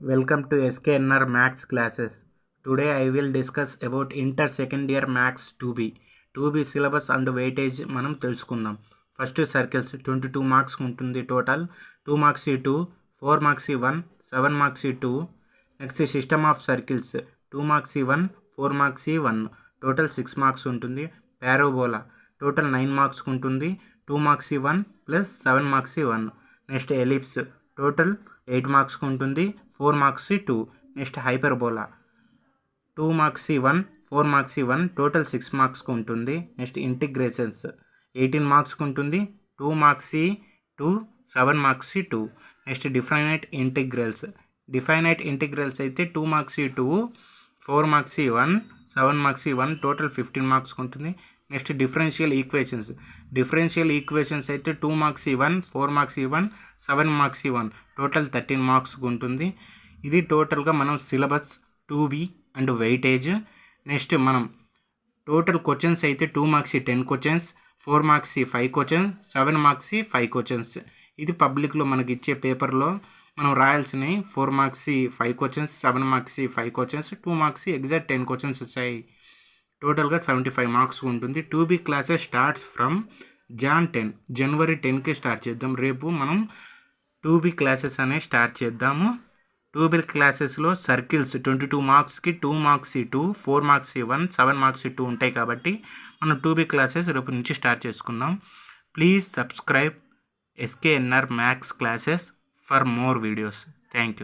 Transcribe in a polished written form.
Welcome to SKNR Maths classes. Today I will discuss about inter second year Maths 2B syllabus and weightage మనం తెలుసుకుందాం. First circles 22 marks ఉంటుంది total. 2 marks 2, 4 marks 1, 7 marks 2. Next system of circles 2 marks 1, 4 marks 1, total 6 marks ఉంటుంది. Parabola total 9 marks ఉంటుంది. 2 marks 1 plus 7 marks 1. Next ellipse total 8 marks ఉంటుంది. 4 marks 2. Next hyperbola 2 marks 1, 4 marks 1, total 6 marks ఉంటుంది. Next integrations 18 marks ఉంటుంది. 2 marks 2, 7 marks 2. Next డిఫైనైట్ integrals అయితే 2 marks 2, 4 marks 1, 7 marks 1, total 15 marks ఉంటుంది. Next differential equations అయితే 2 marks 1, 4 marks 1, 7 marks 1, total 13 marks ఉంటుంది. ఇది టోటల్గా మనం syllabus 2B and weightage. Next మనం టోటల్ క్వశ్చన్స్ అయితే 2 marks 10 questions, 4 marks 5 questions, 7 marks 5 questions. ఇది పబ్లిక్లో మనకి ఇచ్చే పేపర్లో మనం రాయాల్సినవి 4 marks 5 questions, 7 marks 5 questions, 2 marks exact 10 questions వచ్చాయి. టోటల్గా 75 మార్క్స్ ఉంటుంది. 2B classes starts from January 10కి స్టార్ట్ చేద్దాం. రేపు మనం 2B క్లాసెస్ అనేవి స్టార్ట్ చేద్దాము. 2B క్లాసెస్లో సర్కిల్స్ 22 మార్క్స్కి 2 మార్క్స్ 2, 4 మార్క్స్ 1, 7 మార్క్స్ 2 ఉంటాయి కాబట్టి మనం 2B క్లాసెస్ రేపు నుంచి స్టార్ట్ చేసుకుందాం. Please subscribe SKNR Maths classes for more videos. Thank you.